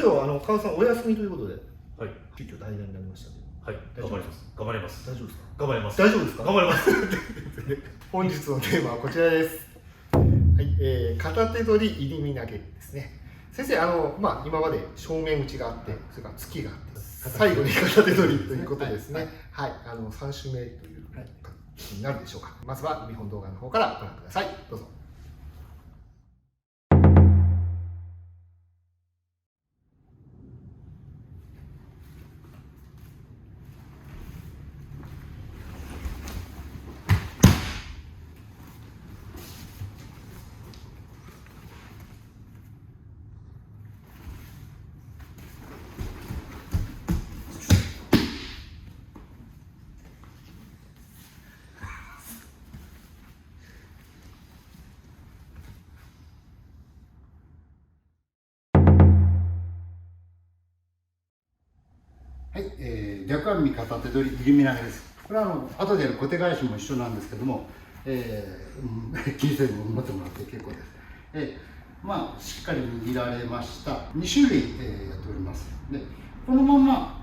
川さんお休みということで、はい。急遽代打になりましたけど。はい。頑張ります。頑張ります。大丈夫ですか？頑張ります。大丈夫ですか？頑張ります。本日のテーマはこちらです。はい、片手取り入り身投げですね。先生、今まで正面打ちがあって、それから突きがあって、最後に片手取りということですね。はい、3種目という形になるでしょうか。まずは見本動画の方からご覧ください。どうぞ。はい、逆網片手取り入り身投げです。これは後でやる小手返しも一緒なんですけども、気にせず持ってもらって結構です。しっかり握られました。2種類、やっております。で、このまま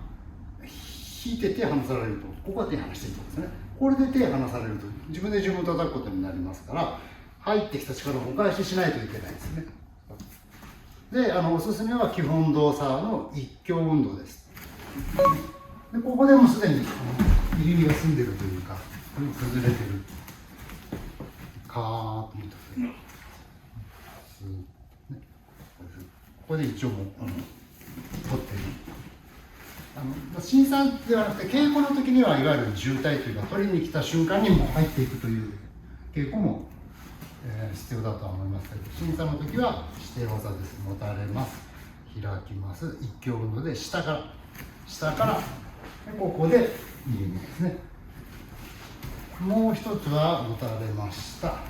引いて手離されると、ここは手離していいとですね。これで手離されると、自分で自分を叩くことになりますから、入ってきた力をお返ししないといけないですね。で、おすすめは基本動作の一挙運動です。でここでもすでに入り身が済んでるというか、崩れてる。カーッと見てください。ここで一応も取ってる。審査ではなくて稽古の時にはいわゆる渋滞というか取りに来た瞬間にも入っていくという稽古も、必要だとは思いますけど、審査の時は指定技です。持たれます。開きます。一挙運動で下からでここで入り身ですね。もう一つは持たれました。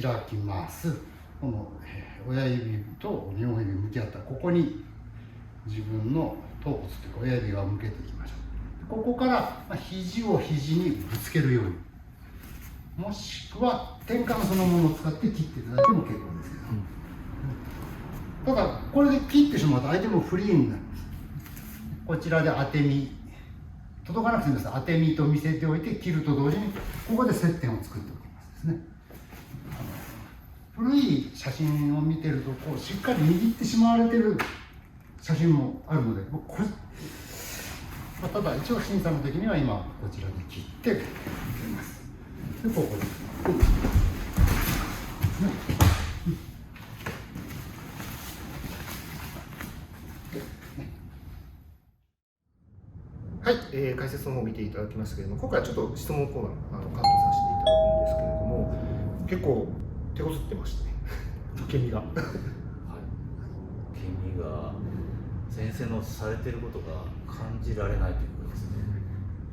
開きます。この親指と2本指向き合ったここに自分の頭骨というか親指が向けていきましょう。ここから肘を肘にぶつけるように、もしくは天下のそのものを使って切っていただいても結構ですけど、ただこれで切ってしまうと相手もフリーになるんです。こちらで当て身、届かなくてもいいです。当て身と見せておいて切ると同時にここで接点を作っておきますですね。古い写真を見てるとこうしっかり握ってしまわれてる写真もあるので、これ、ただ一応審査の時には今こちらで切って入れます。でここで、はい、解説の方を見ていただきましたけれども、今回はちょっと質問コーナーカットさせていただくんですけれども、結構手こずってましたね。受け身が。はい。受け身が先生のされてることが感じられないということですね。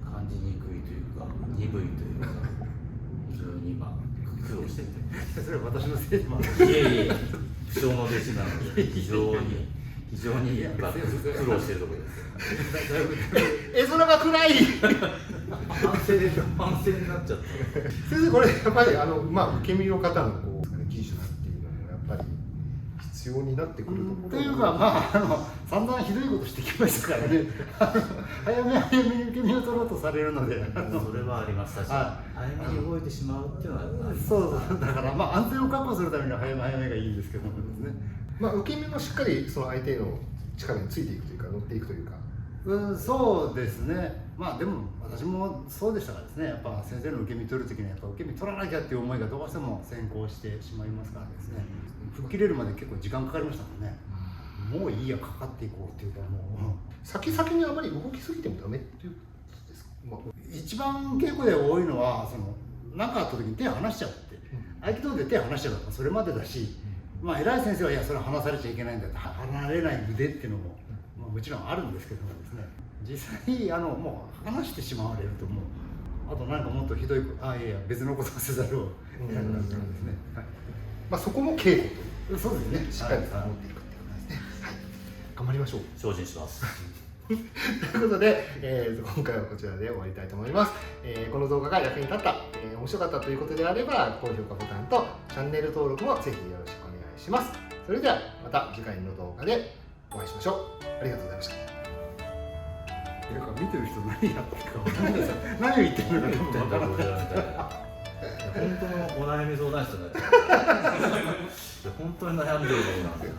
感じにくいというか鈍いというか、非常に今苦労していて。それは私のせいもある。いえいえ、不詳の弟子なので非常に今苦労しているところです。絵面が暗い。反省になっちゃって。先生、これやっぱり受け身の方の技術っていうのもやっぱり必要になってくるところというか、散々ひどいことしてきましたからね。早めに受け身を取ろうとされるので、それはあります。確かに早めに動いてしまうっていうのはあります。そうだから安全を確保するためには早めがいいんですけどもですね。受け身もしっかりその相手の力についていくというか乗っていくというか。そうですね。でも私もそうでしたからですね。やっぱ先生の受け身取るときにはやっぱ受け身取らなきゃっていう思いがどうしても先行してしまいますからですね。吹っ切れるまで結構時間かかりましたもんね。もういいや、かかっていこうっていうか、もう先にあまり動きすぎてもダメっていうことですか？一番稽古で多いのは何かあった時に手を離しちゃうって、合気道で手を離しちゃうからそれまでだし、偉い先生はいやそれは離されちゃいけないんだって、離れない腕っていうのももちろんあるんですけどもですね、実際もう離してしまわれるともうあとなんかもっとひどい別のことをせざるを得なくなるんですね。そこも稽古とそうですね。しっかり持っていくっていうことですね。はい、頑張りましょう。精進します。ということで、今回はこちらで終わりたいと思います。この動画が役に立った、面白かったということであれば高評価ボタンとチャンネル登録もぜひよろしくお願いします。それではまた次回の動画でお会いしましょう。ありがとうございました。なんか見てる人何やってるか分かんないですよ。何を言ってるのかよく分からない。本当のお悩み相談室になっちゃう。本当に悩んでるのになんだよ。